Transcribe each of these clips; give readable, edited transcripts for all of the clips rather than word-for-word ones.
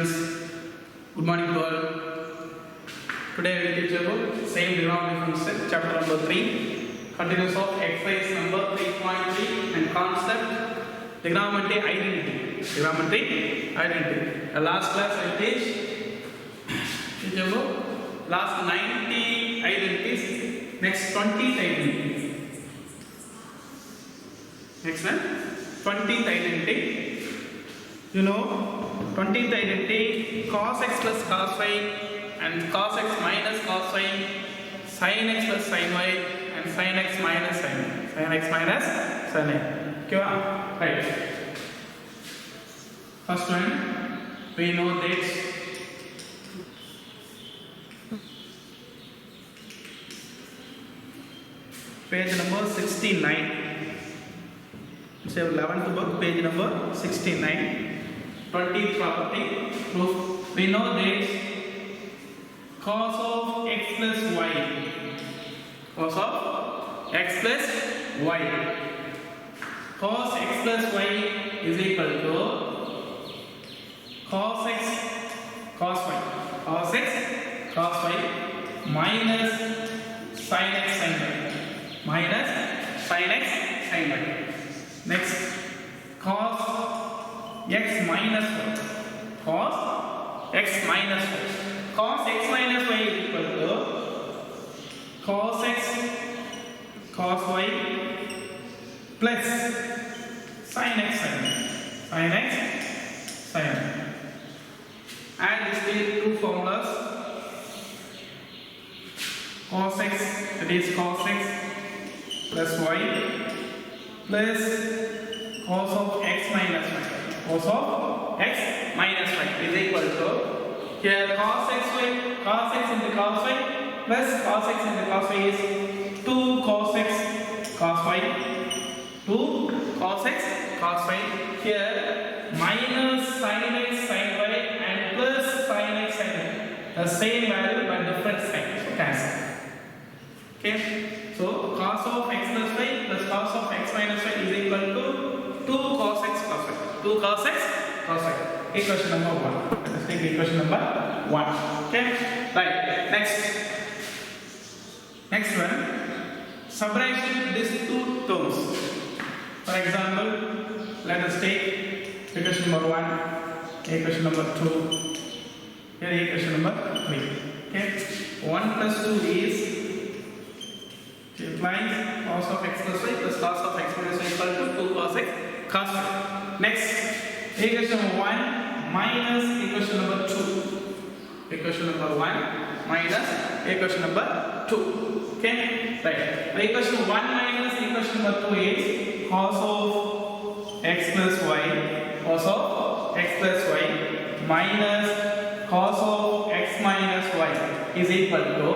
students, good morning to all. Today I will teach you about same trigonometry function, chapter number 3, continuous of exercise number 3.3 and concept trigonometry identity. Trigonometry identity. The last class I teach you about last 90 identities, next 20th identity. Next one, 20th identity. You know, 20th identity, cos x plus cos y and cos x minus cos y, sin x plus sin y and sin x minus sin y. Sin x minus sin y. Okay, right. First one, we know that page number 69. It's your 11th book, page number 69. 20th property proof. We know that cos of x plus y, cos of x plus y, cos x plus y is equal to cos x cos y, cos x cos y minus sin x sin y, minus sin x sin y. Next, cos x minus y, cos x minus y, cos x minus y is equal to cos x cos y plus sin x sin y, sin x sin y. And this is two formulas, cos x, that is cos x plus y plus cos of x minus y, cos of x minus y is equal to, here cos xy, cos x into cos y plus cos x into cos y is 2 cos x cos y, 2 cos x cos y, here minus sin x sin y and plus sin x sin y, the same value but different sign, so cancel. Okay, so cos of x plus y plus cos of x minus y is equal to 2 cos x cos y, 2 cos x cos y. Equation number 1. Let us take equation number 1. Okay, right. Next one, subtraction these two terms. For example, let us take equation number 1, equation number 2, here equation number 3. Okay, 1 plus 2 is implies cos of x plus y plus cos of x minus y equal to 2 cos x cos y. Next, equation number 1 minus equation number 2. Equation number 1 minus equation number 2. Okay, right. Equation 1 minus equation number 2 is cos of x plus y, cos of x plus y minus cos of x minus y is equal to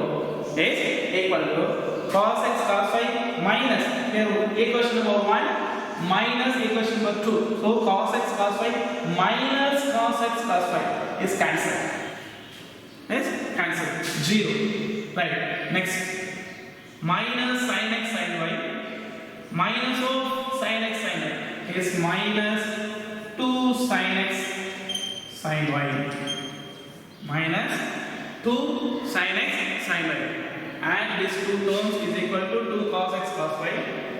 cos x cos y minus, here equation number 1 minus equation number 2. So cos x cos y minus cos x cos y is cancelled. Yes, cancelled. 0. Right. Next, minus sin x sin y, minus of sin x sin y is minus 2 sin x sin y, minus 2 sin x sin y. And these two terms is equal to 2 cos x cos y.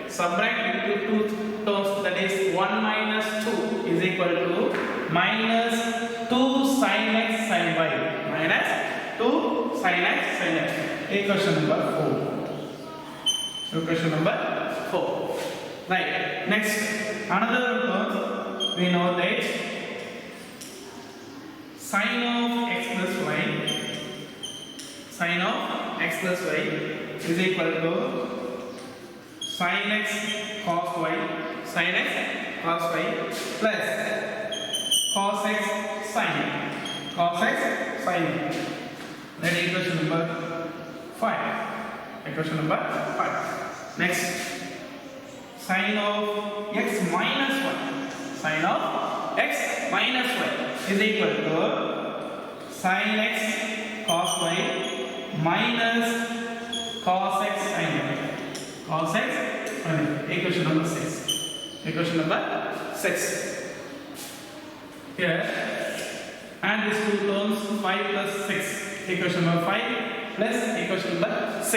Subtract into two terms, that is 1 minus 2 is equal to minus 2 sin x sin y, minus 2 sin x sin y. Equation number 4. Equation number 4. Right. Next, another term, we know that sin of x plus y, sin of x plus y is equal to sin x cos y, sin x cos y plus cos x sin, cos x sin. Then equation number 5. Equation number 5. Next, sin of x minus y, sin of x minus y is equal to sin x cos y minus cos x sin y, cos x sin y. Equation number 6. Equation number 6. Here and these two terms 5 plus 6. Equation number 5 plus equation number 6.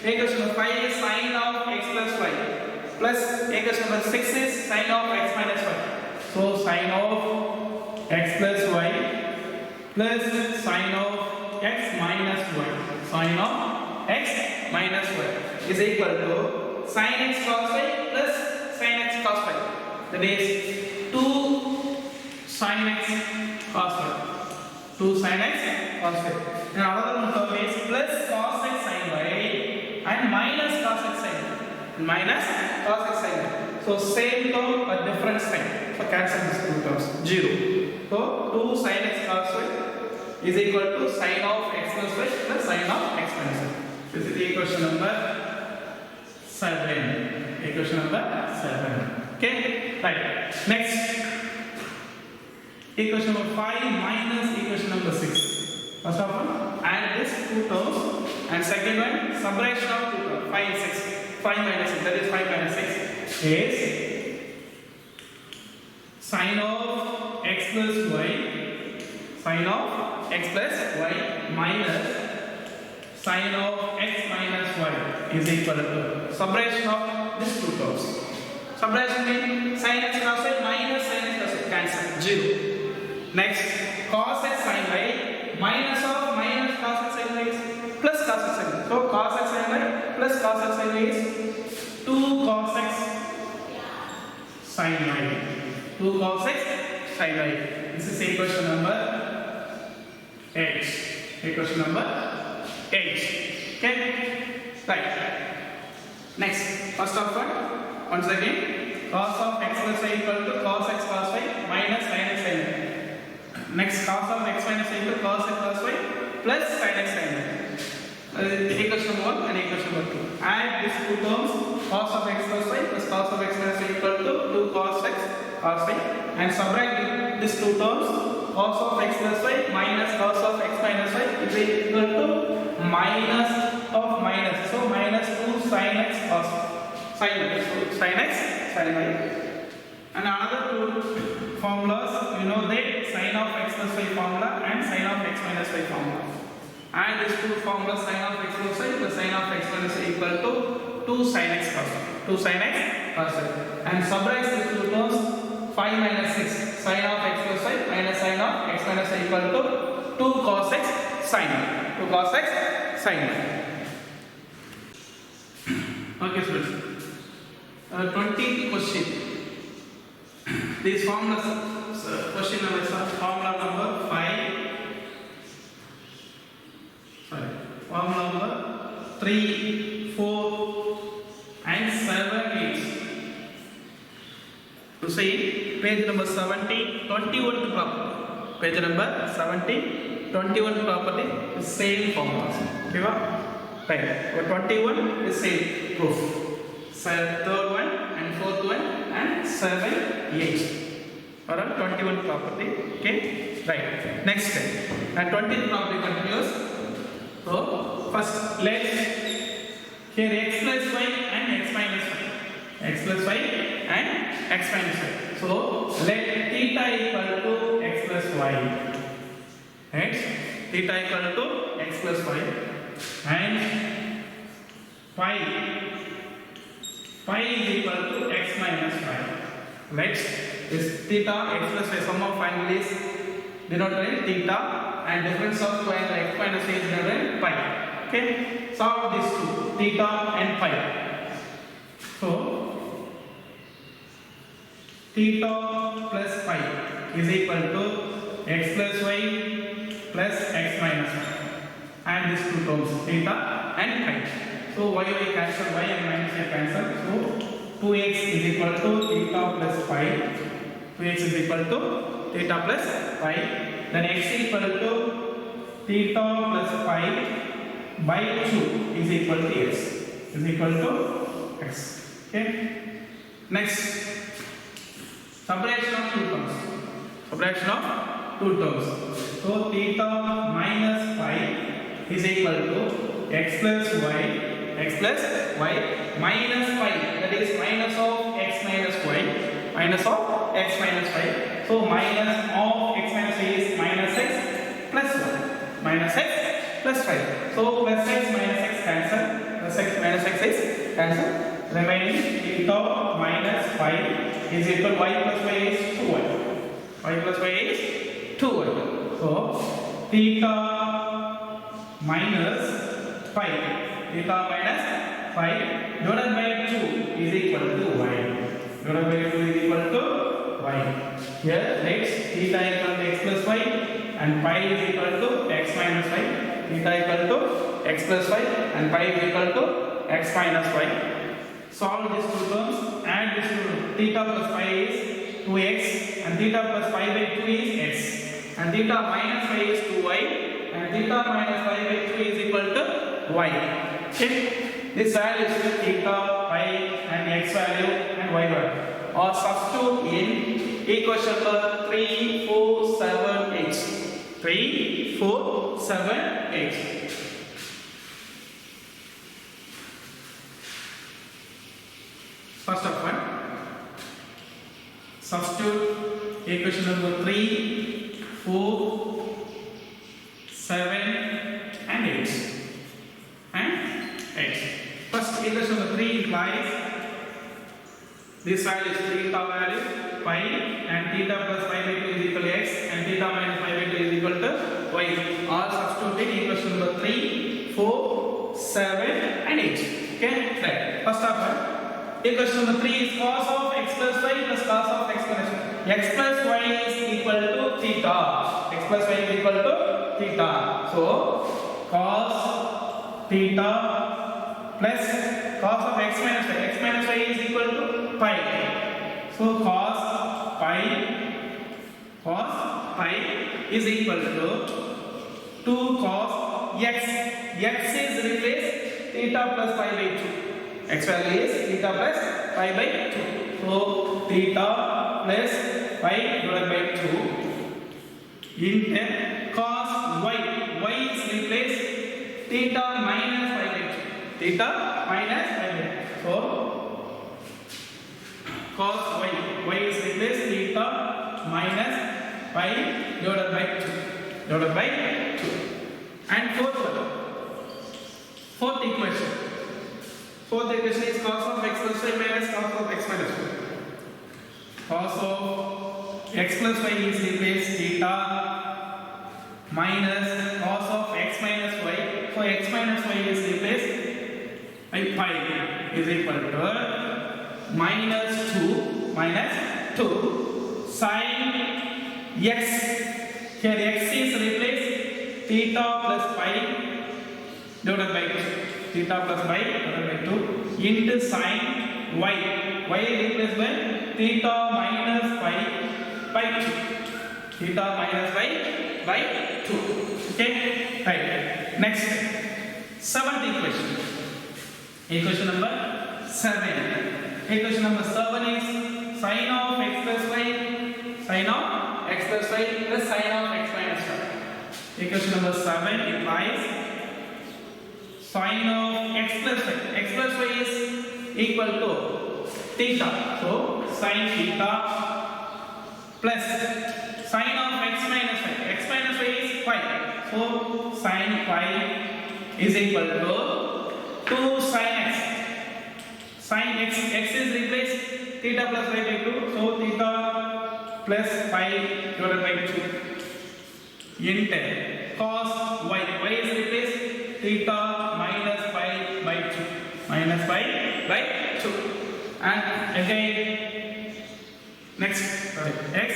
Equation number 5 is sine of x plus y plus equation number 6 is sine of x minus y. So sine of x plus y plus sine of x minus y. Sine of x minus y is equal to sine x cos y plus sine x cos y. That is 2 sine x cos y. 2 sine x cos y. And another term is plus cos x sin y and minus cos x sin y. Minus cos x sin y. So same term but different sign. So cancel these two terms. 0. So 2 sin x cos y is equal to sine of x plus y plus sine of x minus y. This is the equation number 7. Equation number 7. Okay, right. Next, equation number 5 minus equation number 6. First of all, add this two terms, and second one, summation of two terms, 5 and 6. 5 minus 6, that is 5 minus 6 is sine of x plus y, sine of x plus y minus sine of x minus y is equal to summation of these two terms. Summation means sin x cos y minus sin x cos y, cancel, 0. Next, cos x sin y minus of minus cos x sin y is plus cos x sin y. So cos x sin y plus cos x sin y is 2 cos x sin y. 2 cos x sin y. This is equation number 8. Equation number 8. Okay? Right. Next, first of all, once again, cos of x plus y equal to cos x cos y minus sin x sin y. Next, cos of x minus y equal to cos x cos y plus sin x sin y. Equation number 1 and equation number 2. Add these two terms, cos of x plus y plus cos of x minus y equal to 2 cos x cos y, and subtract these two terms, cos of x plus y minus cos of x minus y is equal to minus of minus. So minus 2 sin x cos sin y. So sin x sin y. And another two formulas, you know that sin of x plus y formula and sin of x minus y formula. And these two formulas, sin of x plus y plus sin of x minus y equal to 2 sin x cos y. 2 sin x cos y. And subtract these two terms, 5 minus 6 sin of x plus y minus sin of x minus y equal to 2 cos x sin y. 2 cos x sin y. Okay, students. 20th question. These formulas, question number formula number 5. Sorry, formula number 3, 4, and 7 is to see page number 70, 21 property. Page number 70, 21 property is same formulas. Okay, right. But 21 is same proof. Third one and fourth one and 7, 8. Alright, 21 property. Okay, right. Next, and 20th property continues. So first let's here x plus y and x minus y. X plus y and x minus y. So let theta equal to x plus y. Right? Theta equal to x plus y and phi is equal to x minus y. Right? This theta x plus y sum of angles denoted in theta, and difference of y and x minus y is denoted in pi. Okay? Solve these two, theta and pi. So theta plus pi is equal to x plus y plus x minus y, and these two terms, theta and pi. So y cancel, y and minus y cancel. So 2x is equal to theta plus pi. 2x is equal to theta plus pi. Then x equal to theta plus pi by 2 is equal to x. Is equal to x. Okay. Next, subtraction of two terms. Subtraction of two terms. So theta minus pi is equal to x plus y minus pi, that is minus of x minus y, minus of x minus y. So minus of x minus 5 is minus x plus 1. Minus x plus 5. So plus x minus x cancel. Plus x minus x is cancel. Remaining theta minus 5 is equal to y plus 5 is 2y. Y plus 5 is 2y. So theta minus 5. Theta minus 5 divided by 2 is equal to y. Divided by 2 is equal to y. Here x theta equal to x plus 5 and pi is equal to x minus 5. Theta equal to x plus 5 and pi is equal to x minus 5. Solve these two terms. Add this two. Theta plus 5 is 2x and theta plus 5 by 2 is x. And theta minus 5 is 2y and theta minus 5 by 2 is equal to y. Okay. This value is theta, pi and x value and y value. Or substitute in equation number 3, 4, 7, 8. 3, 4, 7, 8. First of all, substitute equation number 3, 4, 7 and 8. And 8. First equation number 3 implies this value is theta value pi and theta plus pi by 2 is equal to x and theta minus pi by 2 is equal to y. All substitute in equation number 3, 4, 7 and 8. Okay, right. First of all, equation number 3 is cos of x plus y plus cos of x plus y. X plus y is equal to theta. X plus y is equal to theta. So cos theta plus cos of x minus y. X minus y is equal to pi. So cos pi is equal to 2 cos x. X is replaced theta plus pi by 2. X value is theta plus pi by 2. So theta plus pi divided by 2 into cos y. Y is replaced theta minus pi by 2. Theta minus pi by 2. So cos y. Y is replaced theta minus pi divided by 2. Divided by 2. And fourth equation. Fourth equation is cos of x plus y minus cos of x minus y. Cos of x plus y is replaced theta minus cos of x minus y. So x minus y is replaced by pi is equal to minus 2 sin x. Here x is replaced theta plus pi divided by 2. Theta plus pi divided by 2 into sin y. Y is replaced by theta minus pi by 2. Theta minus pi by 2. Okay, right. Next, seventh equation. Equation number 7. Equation number 7 is sin of x plus y. Sin of x plus y plus sin of x minus y. Equation number 7 implies sin of x plus y. X plus y is equal to theta. So sin theta plus sin of x minus y. X minus y is pi. So sin pi is equal to 2 sin x. Sin x. X is replaced theta plus pi by 2. So theta plus pi divided by 2 into cos y. Y is replaced theta minus pi by 2. Minus pi by 2. And again, next, x.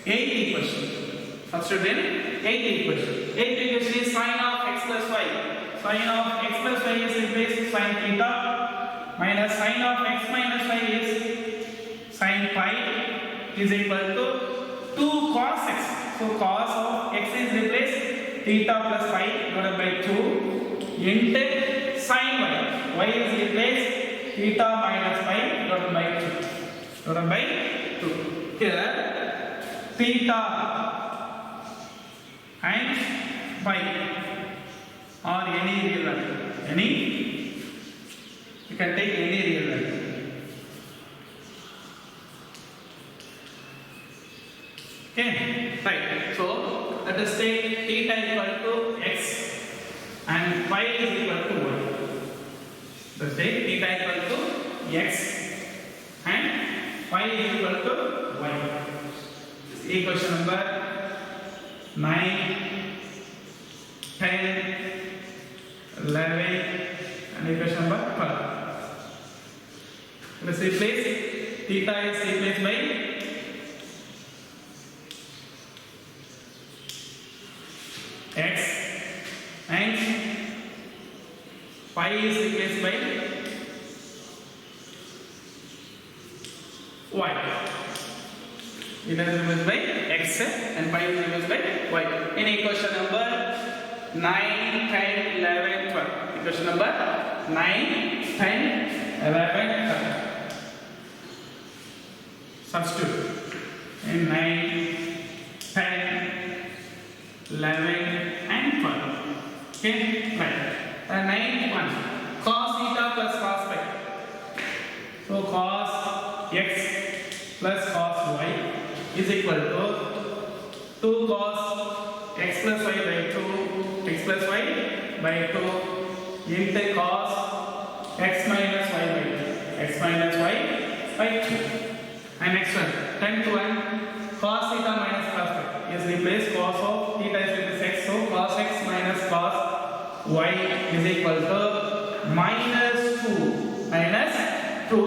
8th equation. Substitute in 8th equation. 8th equation is sin of x plus y. Sin of x plus y is replaced sin theta minus sin of x minus y is sin pi is equal to 2 cos x. So cos of x is replaced theta plus pi divided by 2 into sin y. Y is replaced theta minus pi divided by 2. Divided by 2. Here theta and pi or any real value. Any, you can take any real value. take theta equal to x and phi is equal to y. Let's take theta equal to x and phi is equal to y. This is equation number 9, 10, 11 and equation number 12. Let's replace theta is replaced by x and phi is replaced by y. It is replaced by x and phi is replaced by y. In equation number 9, 10, 11, 12. Equation number 9, 10, 11, 12. Substitute in 9, 10, 11 and 12. Okay, right. 9, 1. Cos theta plus cos phi. So cos x plus cos y is equal to 2 cos x plus y by 2 x plus y by 2 into cos x minus y by 2 x minus y by 2. And next one 10 to 1 cos theta minus cos phi is replaced cos of theta is equal to x, so cos x minus cos y is equal to minus 2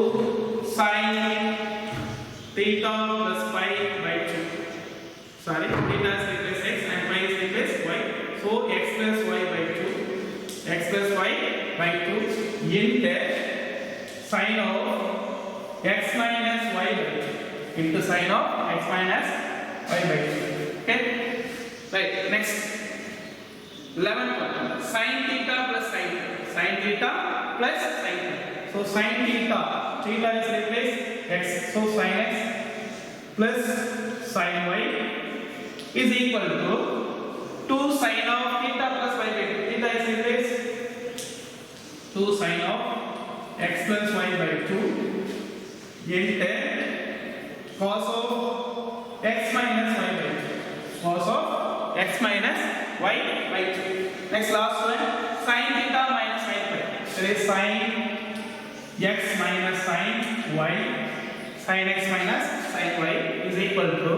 sin theta plus phi by 2. Sorry, theta is replaced x and phi is replaced y. So x plus y by 2, x plus y by 2 into sin of x minus y by 2 into sin of x minus y by 2. Okay, right. Next 11 sin theta plus sin theta plus sin theta. So sin theta is replaced x, so sin x plus sin y is equal to 2 sin of theta plus y by 2. Theta is replaced 2 sin of x plus y by 2 into cos of x minus y by 2. Cos of x minus y by 2. Next last one sin theta minus sin phi. There is sin x minus sin y. Sin x minus sin y is equal to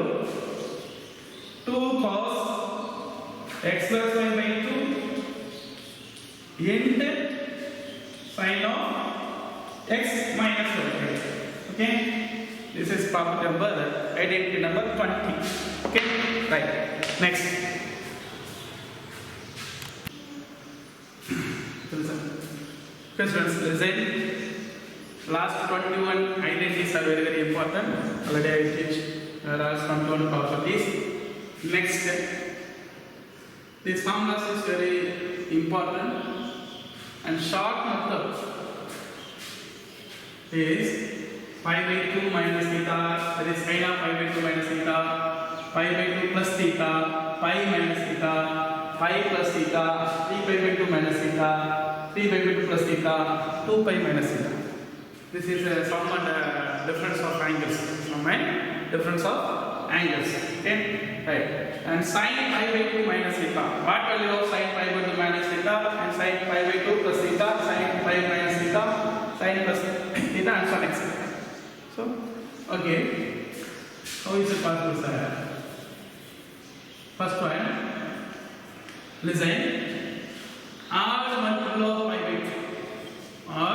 2 cos x plus y by 2 into sin of x minus y by 2. Okay, this is problem number identity number 20. Okay, right. Next. Questions. Listen. Last 21 identities are very, very important. Already I teach last 21 properties. Next, this formulas is very important and short method is pi by 2 minus theta, that is sin of pi by 2 minus theta, pi by 2 plus theta, pi minus theta, pi plus theta, 3 pi by 2 minus theta, 3 pi by 2 plus theta, 2 pi minus theta. This is a sum and difference of angles. Sum and difference of angles. Okay, right. And sin pi by 2 minus theta. What value of sin pi by 2 minus theta and sin pi by 2 plus theta, sin pi minus theta, sin plus theta, and so on etc. So, okay. How is it possible, sir? First one. Listen. R is multiple of pi by 2. R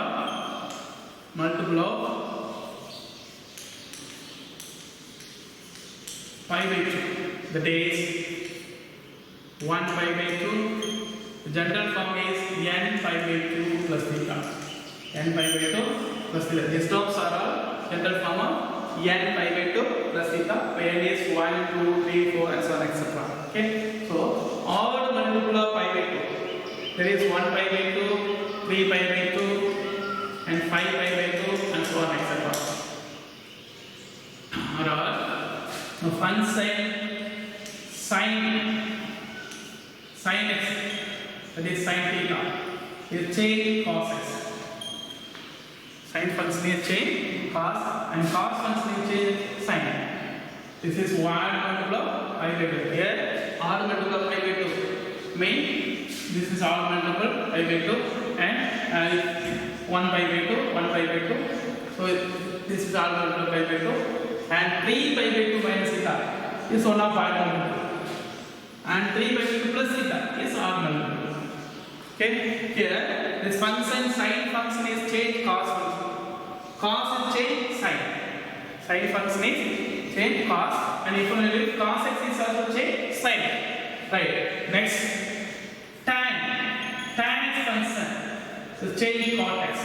multiple of pi by 2. That is 1 pi by 2. The general form is n pi by 2 plus theta. N pi by 2 plus theta. These terms are all general form of n pi by 2 plus theta. Where n is 1, 2, 3, 4 and so on etc. Okay. So all multiple of pi by 2. There is 1 pi by 2, 3 pi by 2 and 5 pi by 2 and so on etc. Are all function sin x, that is sin theta, is change cos x. Sin function is change cos and cos function is change sin. This is odd multiple of pi by 2. Here odd multiple of pi by 2 means this is odd multiple pi by 2 and 1 pi by 2, 1 pi by 2. So this is odd multiple pi by 2 and 3 pi by 2 minus theta is one of odd multiple and 3 pi by 2 plus theta is odd multiple. Okay, here this function sine function is change cos function. Cos is change sine. Sine function is change cos, and if you leave cos x is also change sine. Right. Next, tan x function is change cot x.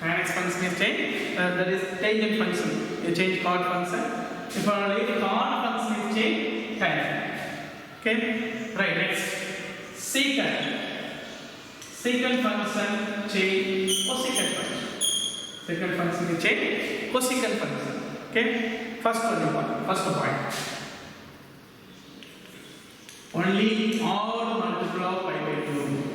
Tan x function is change. That is tangent function. You change cot function. If you leave cot function is change tan. Okay. Right. Next, secant. Secant function change cosecant function. Secant function is change cosecant function. Okay. First point. Only odd multiple of pi by 2.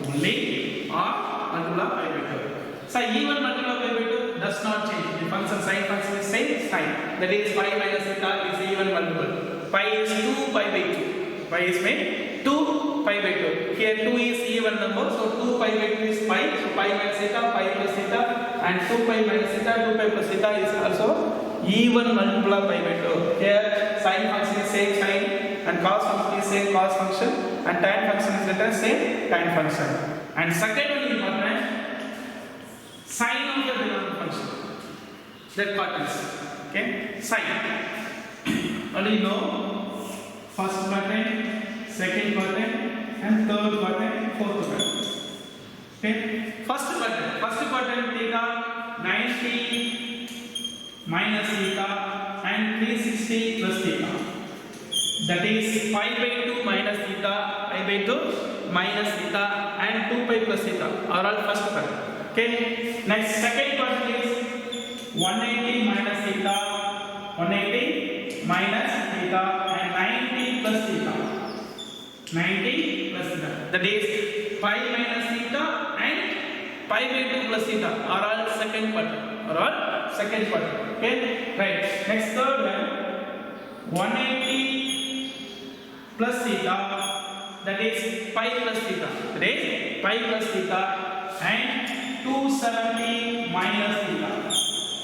Only odd multiple of pi by 2. So even multiple of pi by 2 does not change. The function sine function is same sine. That is pi minus theta is even multiple. Pi is 2 pi by 2. Pi is made 2 pi by 2. Here 2 is even number, so 2 pi by 2 is pi. So pi minus theta, pi plus theta, and 2 pi minus theta, 2 pi plus theta is also even multiple of pi by 2. Here sine function is same sine, and cos function is same cos function, and tan function is written same tan function. And second one important, sine of the denominator function. That part is okay. Sine. Only you know first quadrant, second quadrant, and third quadrant, fourth quadrant. Okay. First quadrant theta 90 minus theta and 360 plus theta. That is pi by 2 minus theta, pi by 2 minus theta, and 2 pi plus theta are all first quadrant. Okay. Next, second quadrant is 180 minus theta, 180 minus theta, and 90 plus theta. 90 plus theta. That is pi minus theta and pi by 2 plus theta are all second quadrant. Okay. Right. Next, third one, 180 plus theta. That is pi plus theta. That is pi plus theta and 270 minus theta.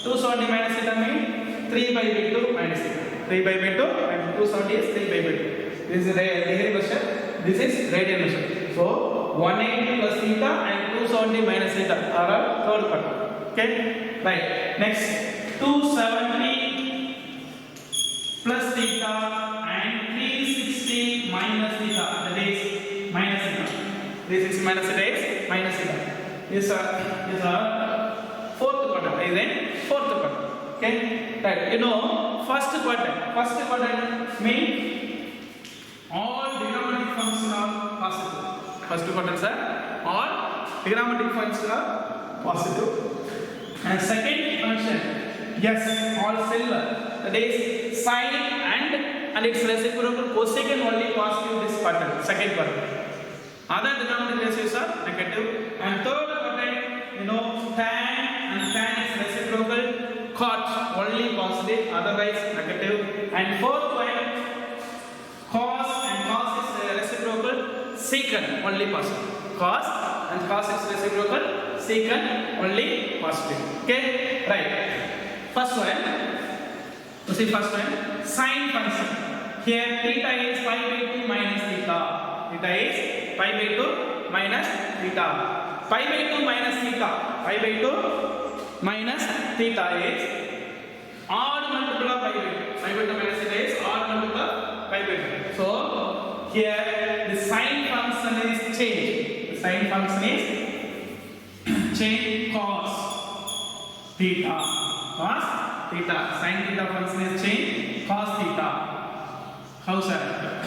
270 minus theta means 3 pi by 2 minus theta. 3 pi by 2 and 270 is 3 pi by 2. This is degree question. This is radian question. So 180 plus theta and 270 minus theta are our third quadrant. Okay. Right. Next, 270 plus theta and 360 minus theta. That is minus theta. 360 minus theta is minus theta. These are fourth quadrant. Is in fourth quadrant. Okay. Right. You know, first quadrant means all trigonometric functions are positive. First quadrant, sir. All trigonometric functions are positive. And second function, yes, all silver. That is sine and its reciprocal cosecant only positive this quadrant, second quadrant. Other trigonometric ratios are negative. And third quadrant, you know, tan and tan is reciprocal, cot only positive, otherwise negative. And fourth one, cos and cos is reciprocal, secant only positive. Cos and cos is reciprocal, secant only positive. Okay, right. First one, you see first one, sine function. Here theta is pi by 2 minus theta. Theta is pi by 2 minus theta. Pi by 2 minus theta. Pi by 2 minus theta is odd multiple of pi by 2. Pi by 2 minus theta is odd multiple of pi by 2. So here the sine function is change. The sine function is change cos theta. Cos theta. Sine theta function is change cos theta. How, sir?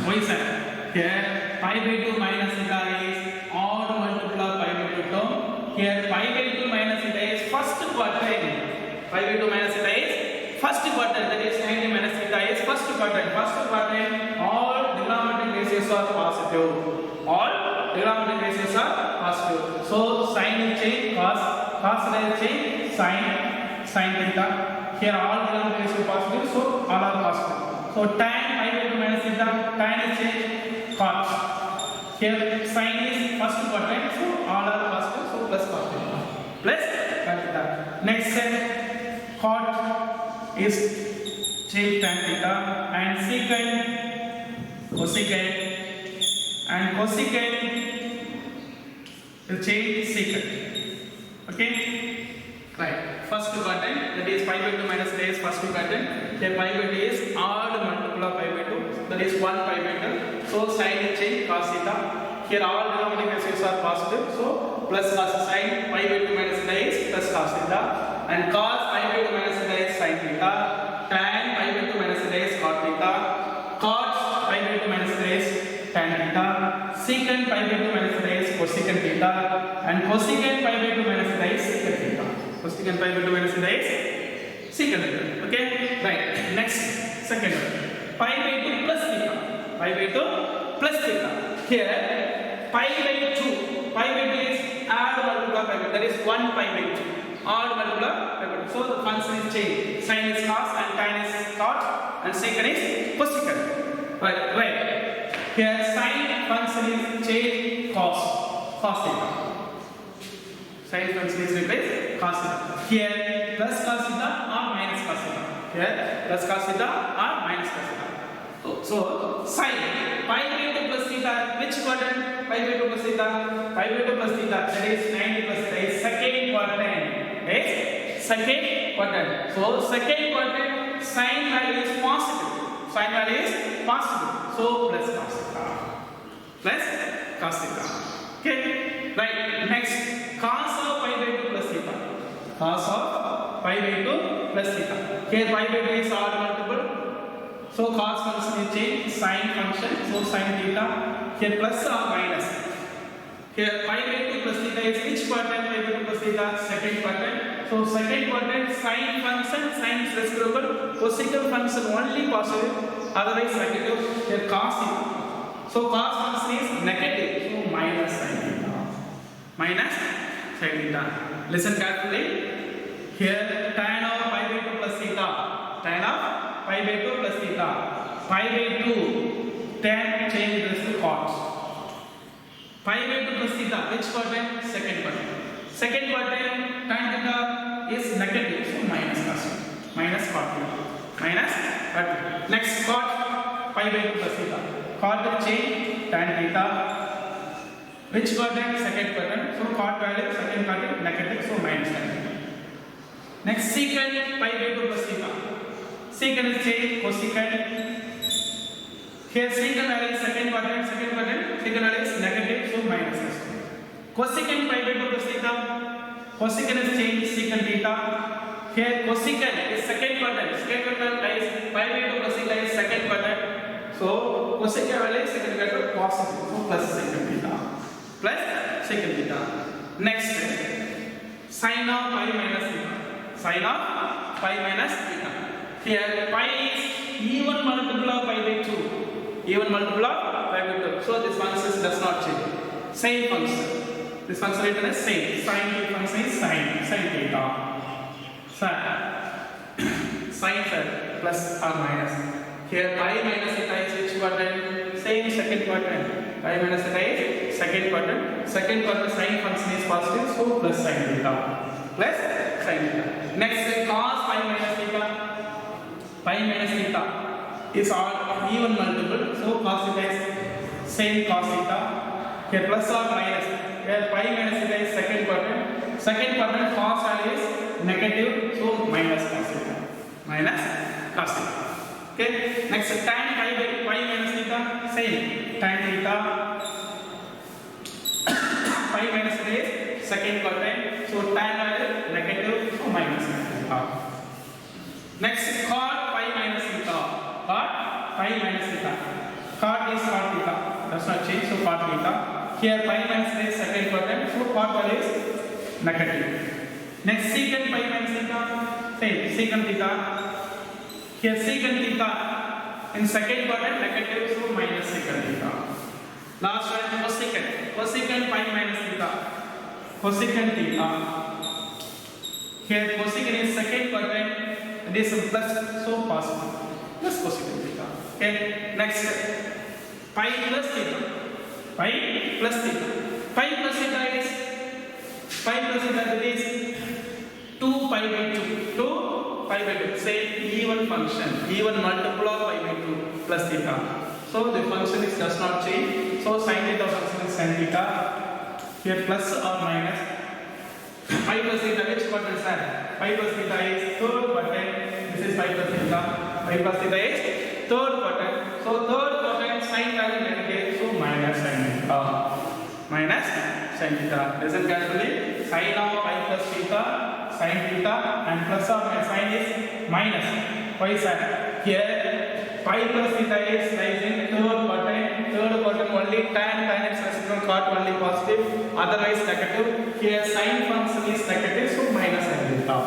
Why, sir? Here pi by 2 minus theta is odd multiple of pi by 2 term. Here pi by 2 minus theta is first quadrant. Pi by 2 minus theta is first quadrant. That is 90 minus theta is first quadrant. First quadrant, all trigonometric ratios are positive. All trigonometric ratios are positive. So sine will change cos, cos will change sine theta. Here all trigonometric ratios are positive, so all are positive. So tan pi by 2 minus theta, tan is changed cot. Here sin is first quadrant, so all are positive, so plus cot theta. Plus tan theta. Next cot is changed tan theta, and secant cosecant, and cosecant will change secant. Okay, right. First quadrant, that is pi by 2 minus theta is first quadrant. Here pi by 2 is odd multiple of pi by 2, that is 1 pi by 2. So sin is change cos theta. Here all denominator values are positive, so plus cos sin pi by 2 minus theta is plus cos theta, and cos pi by 2 minus theta is sin theta, tan pi by 2 minus theta is cot theta, cot pi by 2 minus theta is tan theta, secant pi by 2 minus theta is cosecant theta, and cosecant pi by 2 minus theta is secant theta. Cosecant pi by 2 minus theta is secant theta. Okay, right. Next, second one, pi by 2 plus theta. Pi by 2 plus theta. Here, pi by 2. Pi by 2 is odd multiple of pi by 2. That is 1 pi by 2. Odd multiple of pi by 2. So the function is changed. Sin is cos and tan is cot, and secant is cosecant. Right, right. Here, sin function is changed cos theta. Sin function is replaced cos theta. Here, plus cos theta or minus cos theta. Here, plus cos theta or minus cos theta. So sin pi by 2 plus theta, which quadrant? Pi by 2 plus theta, pi by 2 plus theta, that is 90 plus theta is second quadrant. Is second quadrant. So second quadrant, sin value is positive. Sin value is positive. So plus cos theta. Plus cos theta. Okay. Right. Next, cos of pi by 2 plus theta. Cos of pi by 2 plus theta. Here pi by 2 is odd multiple. So cos function is changed, sin function, so sin theta. Here plus or minus. Here pi by 2 plus theta is which quadrant? Pi by 2 plus theta, second quadrant. So second quadrant, sin function, sin is reciprocal, cosecant function only positive, otherwise negative. Here cos theta. So cos function is negative, so minus sin theta. Minus sin theta. Listen carefully. Here tan of pi by 2 plus theta. Tan of pi by 2 plus theta. Pi by 2, tan changes to cot. Pi by 2 plus theta, which quadrant? Second quadrant. Second quadrant, tan theta is negative, so minus cos. Minus cot theta. Minus cot theta. Next, cot pi by 2 plus theta. Cot will change tan theta. Which quadrant? Second quadrant. So cot value, second quadrant, negative, so minus tan theta. Next, secant pi by 2 plus theta. Secant is changed cosecant. Here secant value is second quadrant, second value is negative, so minus cos. Cosecant pi by 2 plus theta. Cosecant is changed secant theta. Here cosecant is second quadrant is pi by 2 plus theta is second quadrant. So cosecant value is second quadrant positive, so plus secant theta. Plus secant theta. Next, sin of pi minus theta. Sin of pi minus theta. Here pi is even multiple of pi by 2. Even multiple of pi by 2. So this function does not change. Same function. This function written as same. Sin function is sin theta. Sin plus or minus. Here pi minus theta is which quadrant? Same second quadrant. Pi minus theta is second quadrant. Second quadrant sin function is positive, so plus sin theta. Plus sin theta. Next, cos pi minus theta. Pi minus theta is all even multiple, so cos theta is same cos theta. Here plus or minus. Here pi minus theta is second quadrant. Second quadrant cos value is negative, so minus cos theta. Minus cos theta. Okay. Next, tan pi by pi minus theta, same tan theta. Pi minus theta is second quadrant, so tan value negative, so minus theta. Next, cot pi minus theta. Cot pi minus theta. Cot is cot theta. Does not change, so cot theta. Here pi minus theta is second quadrant, so cot value is negative. Next, secant pi minus theta. Same secant theta. Here secant theta in second quadrant negative, so minus secant theta. Last one, cosecant. Cosecant pi minus theta. Cosecant theta. Here cosecant is second quadrant. It is plus, so positive. Plus cosecant theta. Okay, next pi plus theta. Pi plus theta. Pi plus theta is that is 2 pi by 2. 2 pi by 2. Say even function, even multiple of pi by 2 plus theta. So the function is does not change. So sin theta function is sin theta. Here plus or minus. Pi plus theta, which quadrant is that? Pi plus theta is third quadrant. This is pi plus theta. Pi plus theta is third quadrant. So third quadrant sin value negative. So minus sin theta. Minus sin theta. Listen carefully. Sin of pi plus theta, sin theta, and plus or minus sin is minus. Why is that? Here pi plus theta is lies in third quadrant. Third quadrant only tan its reciprocal cot only positive, otherwise negative. Here sin function is negative, so minus sin theta.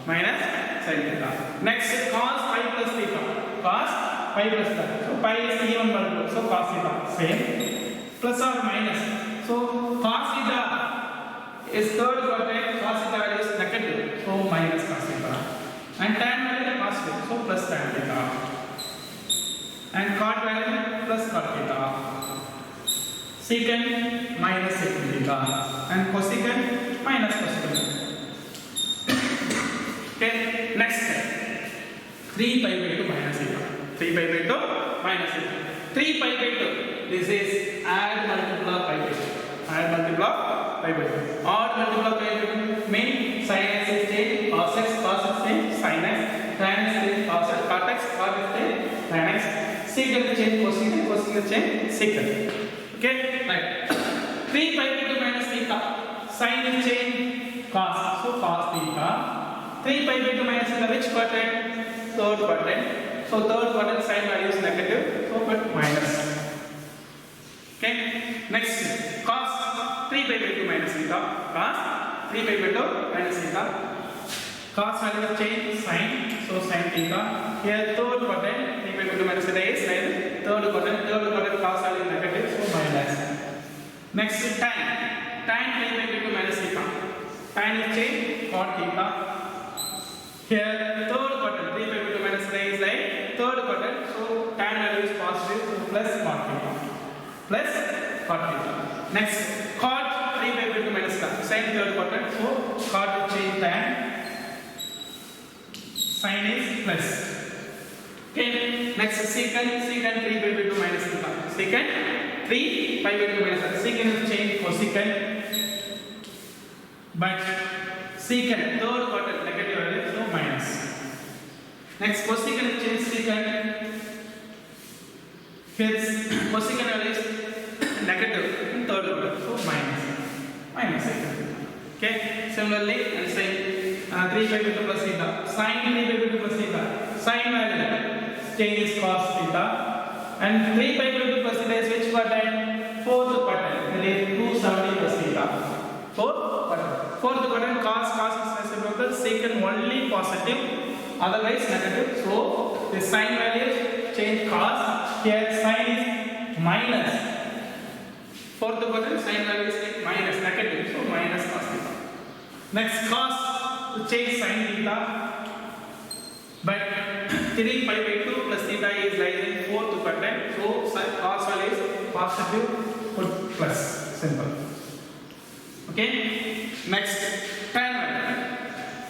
Minus sin theta. Next cos pi plus theta. Cos pi plus theta. So pi is even multiple, so cos theta same. Plus or minus. So cos theta is third quadrant. Cos theta value is negative, so minus cos theta. And tan value is positive, so plus tan theta. And cot value plus cot theta. Secant minus secant theta. And cosecant minus cosecant. Okay, next 3 pi by 2 minus theta. 3 pi by 2 minus theta. 3 pi by 2. This is add multiple of pi by 2. Add multiple of pi by 2. Odd multiple of pi by 2 means sin x is taken, cos x is taken, sin x, tan x is taken, cos x, cot x is taken, tan x. Secant change cosecant change secant. Okay, right. 3 pi by 2 minus theta. Sin is change cos, so cos theta. 3 pi by 2 minus theta, which quadrant? Third quadrant. So third quadrant sin value is negative, so but minus. Okay, next cos 3 pi by 2 minus theta. Cos 3 pi by 2 minus theta. Cos value of change sin, so sin theta. Here third quadrant 3 pi by 2 minus theta is sin. Third quadrant cos value negative, so minus. Next tan 3 by 2 minus theta. Tan is change cot theta. Here third quadrant 3 by 2 minus theta is like third quadrant, so tan value is positive, so plus cot theta. Plus cot theta. Next cot 3 by 2 minus theta. Sin third quadrant, so cot will change tan. Sin is plus. Okay, next secant 3 by 2 minus theta. Secant 3 pi by 2 minus theta. Secant will change cosecant. But secant third quadrant negative value, so minus. Next cosecant will change secant. Here cosecant value is negative in third quadrant, so minus. Minus secant. Okay, similarly and same 3 by 2 plus theta. Sin 3 by 2 plus theta. Sin value change is cos theta. And 3 by 2 plus theta is which quadrant? Fourth quadrant. That is 270 plus theta. Fourth quadrant cos is reciprocal. Secant only positive, otherwise negative. So the sin value change cos. Here sin is minus. Fourth quadrant sin value is minus, negative. So minus cos theta. Next cos to change sin theta. But 3 pi by 2 plus theta is like in fourth quadrant. So cos value is positive, put plus. Simple. Okay. Next tan value.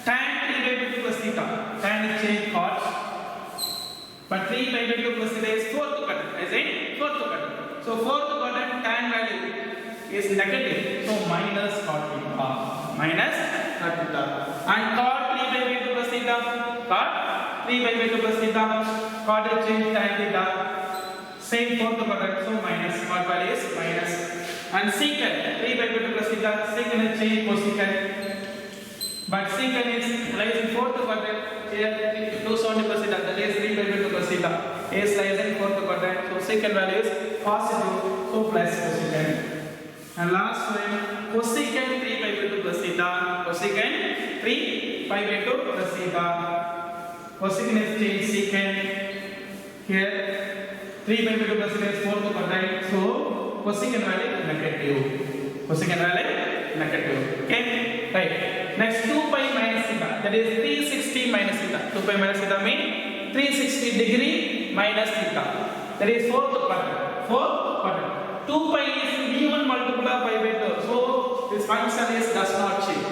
Tan 3 by 2 plus theta. Tan is change cot. But 3 by 2 plus theta is fourth quadrant. Is it? Fourth quadrant. So fourth quadrant tan value is negative. So minus cot theta. Minus cot theta. And cot 3 by 2 plus theta. Cot 3 by 2 plus theta. Cot will change tan theta. Same fourth quadrant. So minus. Cot value is minus. And secant 3 by 2 plus theta. Secant will change cosecant. But secant is lies in fourth quadrant. Here 270 plus theta. That is 3 by 2 plus theta. Is lies in fourth quadrant. So secant value is positive. So plus cosecant. And last one cosecant 3 by 2 plus theta. Cosecant 3 pi by 2 plus theta. Cosecant is change secant. Here 3 by 2 plus theta is fourth quadrant. So cosecant value negative. Cosecant value negative. Okay. Right. Next 2 pi minus theta. That is 360 minus theta. 2 pi minus theta means 360 degree minus theta. That is fourth quadrant. Fourth quadrant. 2 pi is even multiple of pi by 2. So this function does not change.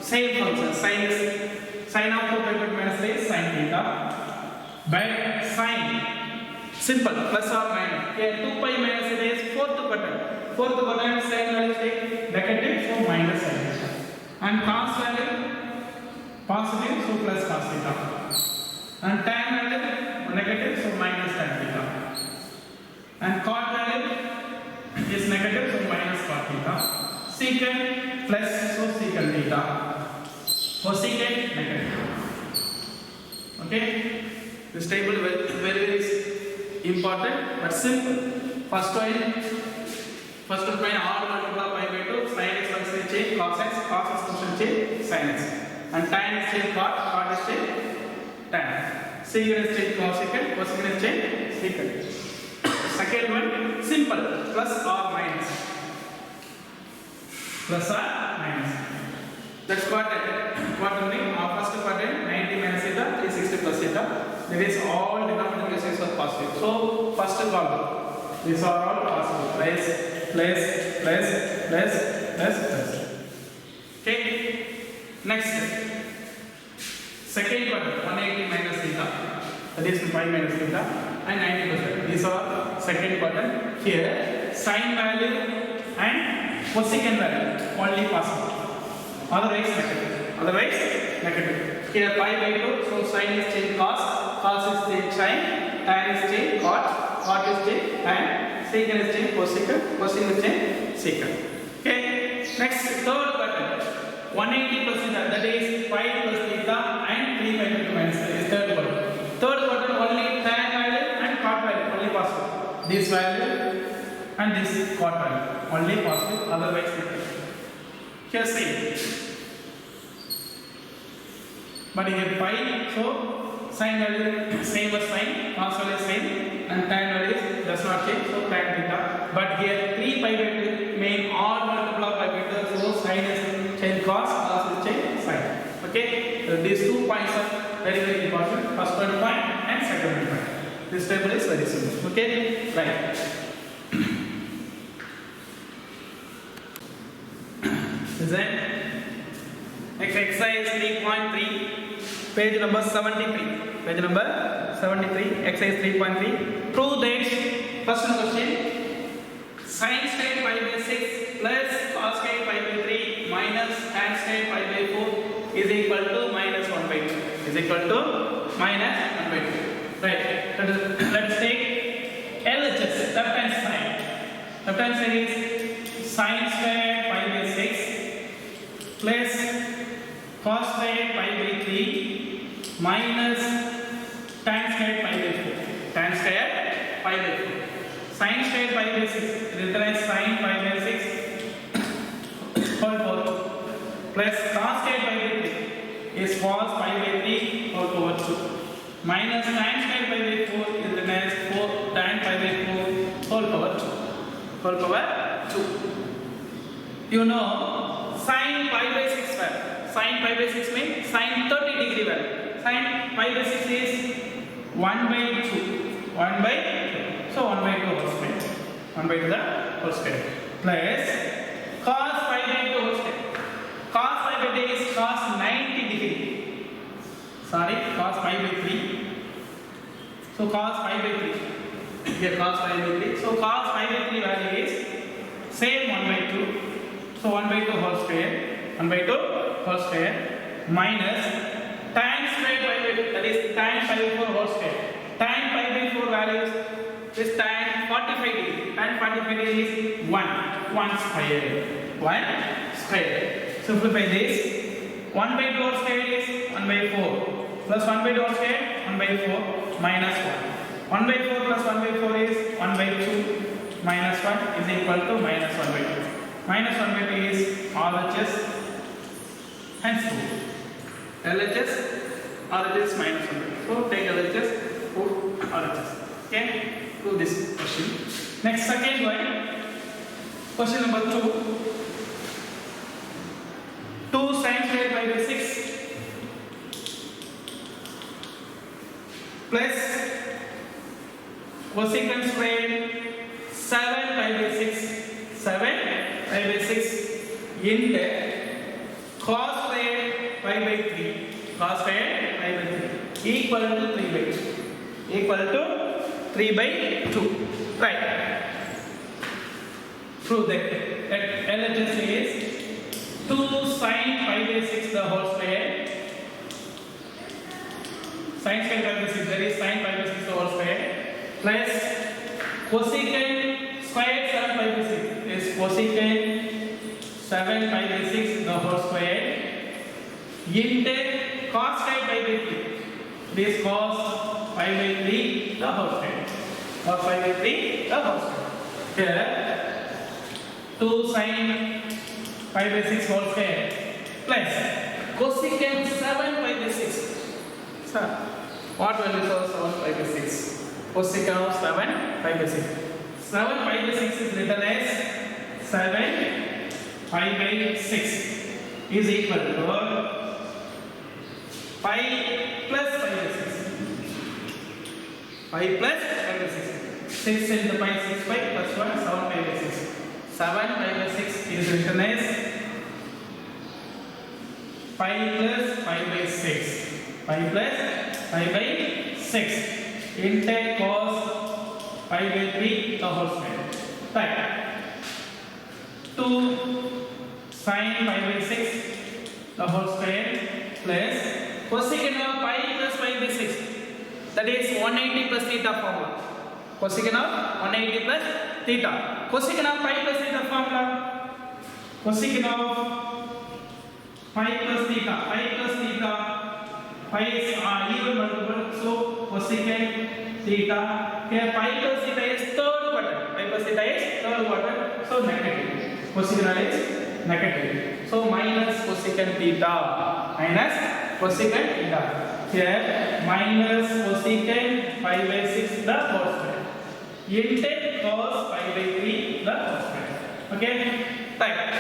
Same function. Sin of 2 pi by 2 minus 3 is sin theta. But sin simple plus or minus. Here 2 pi minus it is fourth quadrant. Fourth quadrant sin value is negative, so minus sin theta. And cos value positive, so plus cos theta. And tan value negative, so minus tan theta. And cot value is negative, so minus cot theta. Secant plus, so secant theta. Cosecant negative. Okay, this table is very important but simple. First one all multiple pi by 2, sin x function change, cos x function change, sin x. And tan is change cot is change tan. Secant is change cosecant is change secant. Second one, simple, plus or minus. Plus or minus. That's quadrant. First quadrant, 90 minus theta, 360 plus theta. There is all denominators are positive. So, first column. These are all positive. Plus. Okay. Next. Second quadrant, 180 minus theta. That is 5 minus theta. And 90%. These are second quadrant. Here, sin value and cosecant value only positive. Otherwise negative. Here pi by 2, so sin is change cos is change sin, tan is change cot is change tan, secant is change cosecant is change secant. Okay. Next third quadrant, 180 plus theta, that is 5 plus theta and 3 by 2 minus theta is third quadrant. Third quadrant only tan value and cot value only positive. This value and this cot value only positive, otherwise negative. Here same. But here pi, so sin value same as sin, cos value same, and tan value does not change, so tan theta. But here 3 pi by 2 main all multiple of pi by 2, so sin is change cos is change sin. Okay, so these 2 points are very important. First one point and second one point. This table is very simple. Okay, right. Is that exercise 3.3, page number 73. Page number 73, exercise 3.3. Prove that first question, sin squared pi by 6 plus cos squared pi by 3 minus tan squared pi by 4 is equal to minus 1 by 2. Is equal to minus 1 by 2. Right. Let's take LHS, left hand side. Left hand side is sin squared pi by 6 plus cos squared pi by 3 minus tan squared pi by 4. Tan squared pi by 4. Sin squared pi by 6. Written as sin pi by 6 whole power plus cos squared pi by 3 is cos pi by 3 whole power 2 minus tan squared pi by 4 is written as 4 tan pi by 4 whole power 2. Whole power 2. You know sin pi by 6 value. Sin pi by 6 means sin 30 degree value. Sin pi by 6 is 1 by 2. 1 by 2. So 1 by 2 whole square. 1 by 2 the whole square. Plus cos pi by 2 whole square. Cos pi by 2 is cos 90 degree. Sorry, cos pi by 3. So cos pi by 3. Here cos pi by 3. So cos pi by 3 value is same 1 by 2. So 1 by 2 whole square. 1 by 2 whole square minus tan squared pi by 2, that is tan pi by 4 whole square. Tan pi by 4 values is tan 45 degree. Tan 45 degree is 1 square. 1 square. Simplify this. 1 by 2 whole square is 1 by 4 plus 1 by 2 whole square 1 by 4 minus 1. 1 by 4 plus 1 by 4 is 1 by 2 minus 1 is equal to minus 1 by 2. Minus 1 by 2 is RHS and so LHS minus 1 by 2. So take LHS, put RHS. Okay, do this question. Next, second one, question number 2. 2 sin squared pi by 6 plus cosecant square 7 pi by 6 7 pi by 6 into cos square pi by 3 cos square pi by 3 equal to 3 by 2 equal to 3 by 2. Right. Prove that LHS is 2 sin pi by 6 the whole square. Sin square pi by 6, that is sin pi by 6 the whole square, plus cosecant square 7 pi by 6 is cosecant 7 pi by 6 the whole square into cos square pi by 3. This cos pi by 3 the whole square. Cos pi by 3 the whole square. Here 2 sin pi by 6 whole square plus cosecant 7 pi by 6. So, what value is 7 pi by 6? Cosecant of 7 pi by 6. 7 pi by 6 is written as 7 pi by 6 is equal to pi plus pi by 6. Pi plus pi by 6. 6 into pi 6 pi plus 1 7 pi by 6. 7 pi by 6 is written as pi plus pi by 6. Pi plus pi by 6 into cos pi by 3 the whole square. Right. 2 sin pi by 6 the whole square plus cosecant of pi plus pi by 6. That is 180 plus theta formula. Cosecant of 180 plus theta. Cosecant of pi plus theta formula. Cosecant of pi plus theta. Pi plus theta. Pi is even multiple, so cosecant theta. Here pi plus theta is third quadrant. Pi plus theta is third quadrant, so negative. Cosecant is negative. So minus cosecant theta. Minus cosecant theta. Here minus cosecant pi by 6 the whole square. Into cos pi by 3 the whole square. Okay? Right.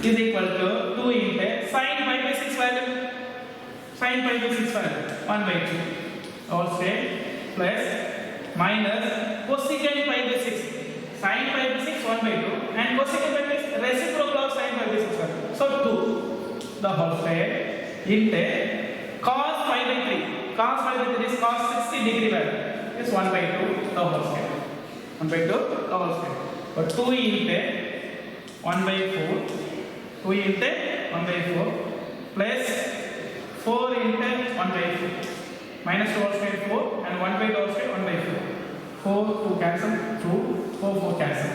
Is equal to 2 into sin pi by 6 value. Sin pi by 6 value 1 by 2 whole square plus minus cosecant pi by 6 sin pi by 6 1 by 2 and cosecant pi by 6 reciprocal of sin pi by 6 value. So 2 the whole square into cos pi by 3. Cos pi by 3 is cos 60 degree value is 1 by 2 the whole square. 1 by 2 the whole square. But 2 into 1 by 4. 2 into 1 by 4 plus 4 into 1 by 4. Minus 2 whole square 4 and 1 by 2 whole square 1 by 4. 4 2 cancel, 2 4 4 cancel.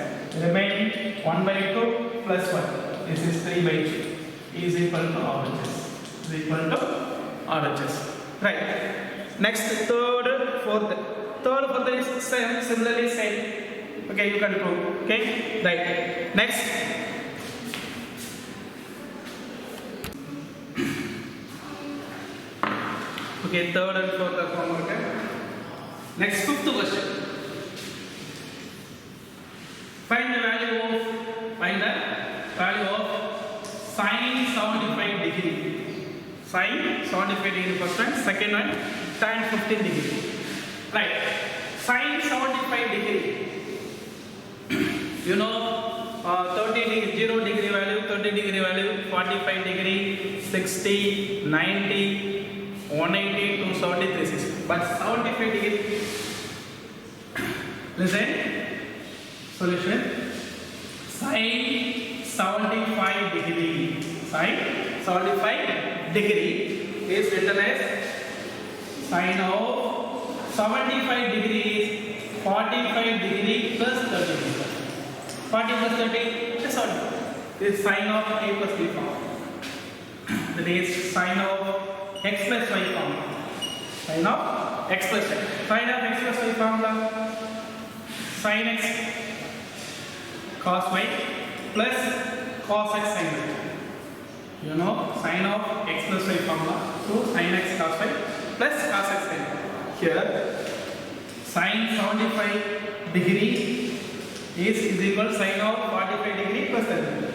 Remaining 1 by 2 plus 1. This is 3 by 2 is equal to RHS. Is equal to RHS. Right. Next third fourth. Third fourth is same, similarly same. Okay, you can prove. Okay. Right. Next. Okay, third and fourth are formed. Next, fifth question. Find the value of sin 75 degree. Sin 75 degree first one, second one tan 15 degree. Right. Sin 75 degree. You know 30 degree, 0 degree value, 30 degree value, 45 degree, 60, 90, 180 to 73, 60. But 75 degree. Listen. Solution. Sin 75 degree. Sin 75 degree is written as sin of 75 degree is 45 degree plus 30 degree. 40 plus 30 is 40. This is sin of a plus b form. That is sin of x plus y formula. Sin of x plus y. Sin of x plus y formula. Sin x cos y plus cos x sin y. You know sin of x plus y formula. So sin x cos y plus cos x sin y. Here sin 75 degree is equal to sin of 45 degree plus 30.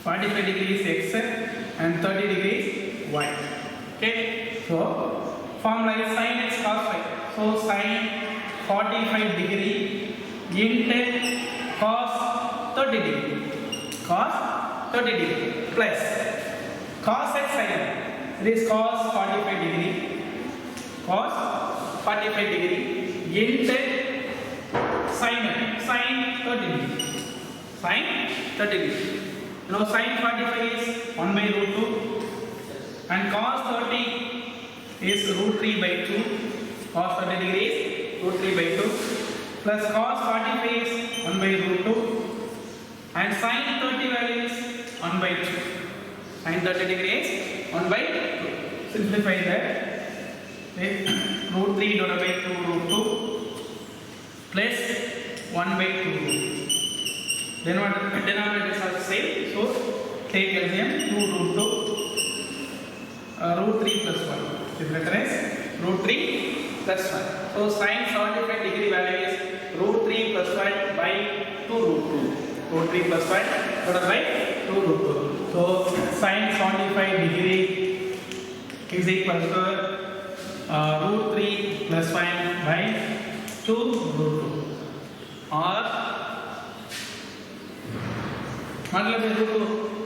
45 degree is x and 30 degree is y. Okay, so formula is sin x cos y. So sin 45 degree into cos 30 degree. Cos 30 degree plus cos x sin. It is cos 45 degree. Cos 45 degree into sin 30 degree. Sin 30 degree. Now sin 45 is 1 by root 2 and cos 30 is root 3 by 2. Cos 30 degree is root 3 by 2 plus cos 45 is 1 by root 2 and sin 30 value is 1 by 2. Sin 30 degree is 1 by 2. Simplify that. Okay. Root 3 divided by 2 root 2 plus 1 by 2. Then what denominators are the same. So take LCM 2 root 2 root 3 plus 1. This letter is root 3 plus 1. So sin 75 degree value is root 3 plus 1 by 2 root 2. Root 3 plus 1 divided by 2 root 2. So sin 75 degree is equal to root 3 plus 1 by 2 root 2 or मतलब root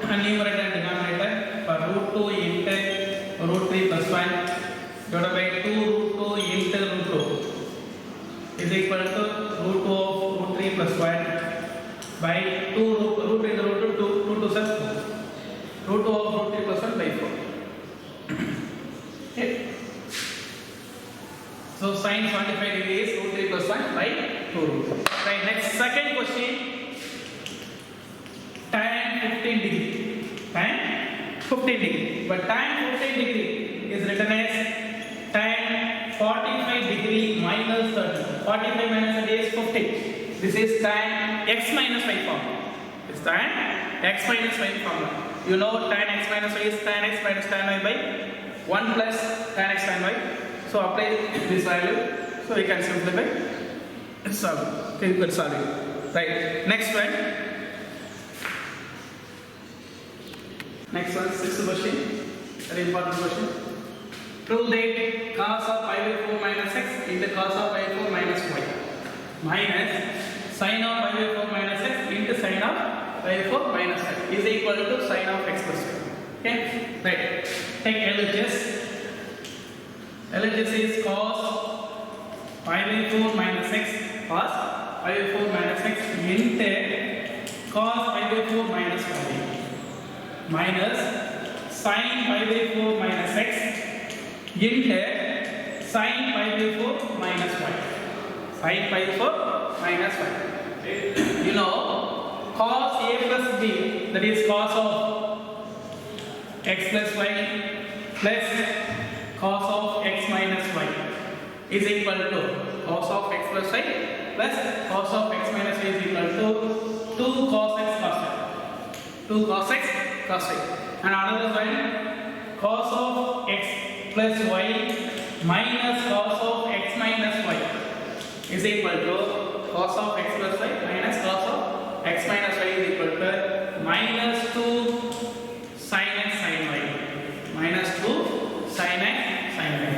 2 numerator and denominator for root 2 into root 3 plus 1 divided by 2 root 2 into root 2 is equal to root 2 of root 3 plus 1 by 2 root into root 2 root 2 sub 4 root 2 of root 3 plus 1 by 4. Okay. So sin 25 degree is root 3 plus 1 by 2 root 2. Right, next second question. Tan 15 degree. Tan 15 degree. But tan 15 degree is written as tan 45 degree minus 30. 45 minus 30 is 15. This is tan x minus y formula. This is tan x minus y formula. You know tan x minus y is tan x minus tan y by 1 plus tan x tan y. So apply this value. So we can simplify. It's solved. Okay, you can solve it. Right. Next one. Next one, sixth question. Very important question. Prove that cos of pi by 4 minus x into cos of pi by 4 minus y minus sin of pi by 4 minus x into sin of pi by 4 minus y is equal to sin of x plus y. Okay? Right. Take LHS. LHS is cos pi by 4 minus x cos pi by 4 minus x into cos pi by 4 minus y minus sin pi by 4 minus x into sin pi by 4 minus y. Sin pi by 4 minus y. You know cos a plus b, that is cos of x plus y plus cos of x minus y is equal to cos of x plus y plus cos of x minus y is equal to 2 cos x cos y. 2 cos x cos y. And another one, cos of x plus y minus cos of x minus y is equal to cos of x plus y minus cos of x minus y is equal to minus 2 sin x sin y. Minus 2 sin x sin y.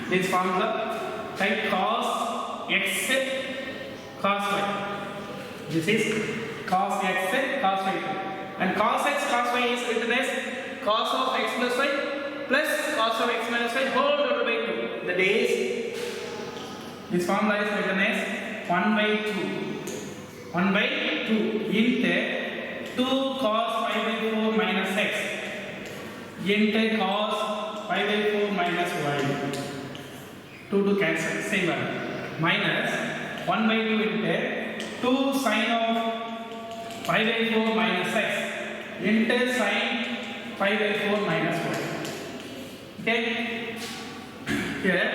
This formula, type cos x cos y. This is cos x cos y. And cos x cos y is written as cos of x plus y plus cos of x minus y whole divided by 2. That is, this formula is written as 1 by 2. 1 by 2 into 2 cos pi by 4 minus x into cos pi by 4 minus y. 2 to cancel, same one. Minus 1 by 2 into 2 sin of pi by 4 minus x into sin pi by 4 minus y. Okay? Here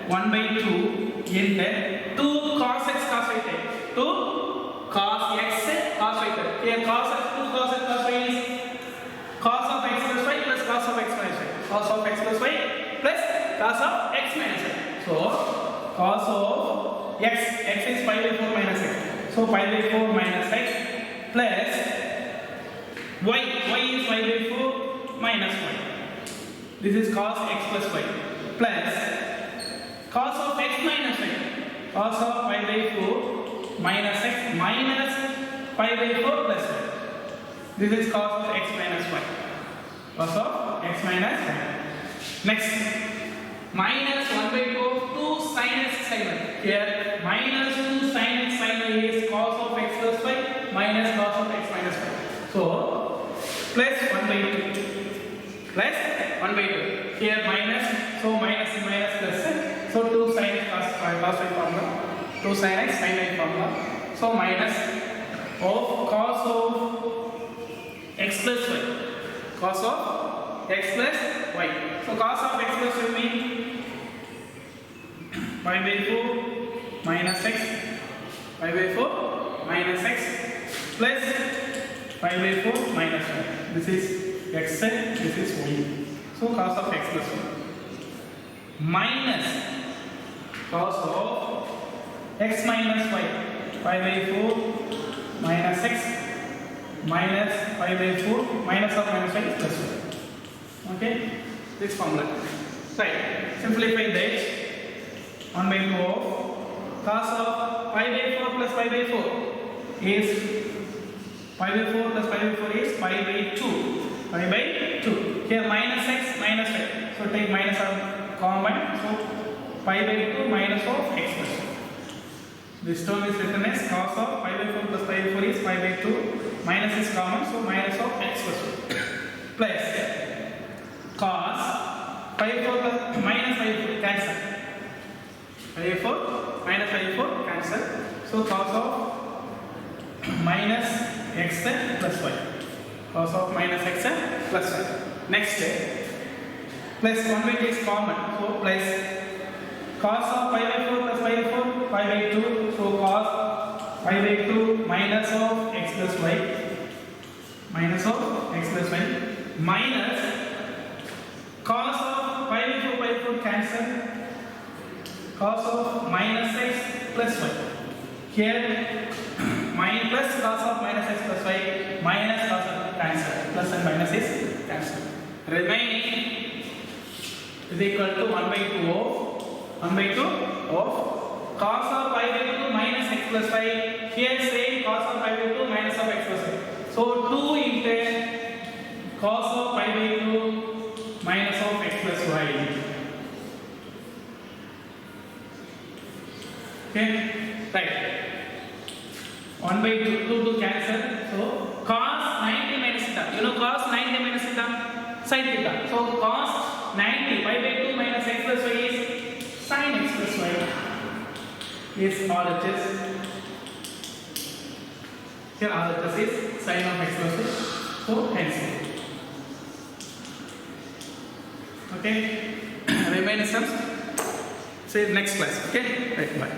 1 by 2 into 2 cos x cos y take. 2 cos x cos y. Here cos x 2 cos x cos y is cos of x plus y plus cos of x minus y. Cos of x plus y plus cos of x minus y. So cos of x is pi by 4 minus x. So pi by 4 minus x plus y is pi by 4 minus y. This is cos x plus y plus cos of x minus y. Cos of pi by 4 minus x minus pi by 4 plus y. This is cos of x minus y. Cos of x minus y. Next, minus 1 by 4 2 sin x sin y. Here minus 2 sin x sin y is cos of x plus y minus cos of x minus y. So plus 1 by 2 plus 1 by 2. Here minus, so minus and minus plus. So 2 sin x cos y formula. 2 sin x sin y formula. So minus of cos of x plus y. Cos of x plus y. So cos of x plus y means pi by 4 minus x, pi by 4 minus x plus pi by 4 minus y. This is x, this is y. So cos of x plus y minus cos of x minus y, pi by 4 minus x minus pi by 4 minus of minus y plus y. Okay, this formula. Right, simplify that. 1 by 2 of cos of pi by 4 plus pi by 4 is pi by 4 plus pi by 4 is pi by 2. Pi by 2. Here minus x minus y. So take minus of common. So pi by 2 minus of x plus y. This term is written as cos of pi by 4 plus pi by 4 is pi by 2. Minus is common, so minus of x plus y. Plus cos pi by 4 plus minus pi by 4 cancel. Pi by 4 minus pi by 4 cancel. So cos of minus x plus y. Cos of minus x plus y. Next, plus 1 by 2 is common. So plus cos of pi by 4 plus pi by 4, pi by 2. So cos pi by 2 minus of x plus y. Minus of x plus y. Minus cos of pi by 4 cancel. Cos of minus x plus y. Here minus plus cos of minus x plus y minus cos of cancel. Plus and minus is cancel. Remaining is equal to 1 by 2 of 1 by 2 of cos of pi by 2 minus x plus y. Here same cos of pi by 2 minus of x plus y. So 2 into cos of pi by 2 minus of x plus y. Okay, right. 1 by 2 to cancel. So cos 90 minus theta. You know cos 90 minus theta? Sin theta. So cos 90 pi by 2 minus x plus y is sin x plus y. Is RHS. Here RHS is sin of x plus y. So hence. Okay. Remaining sums. See you next class. Okay. Right. Bye.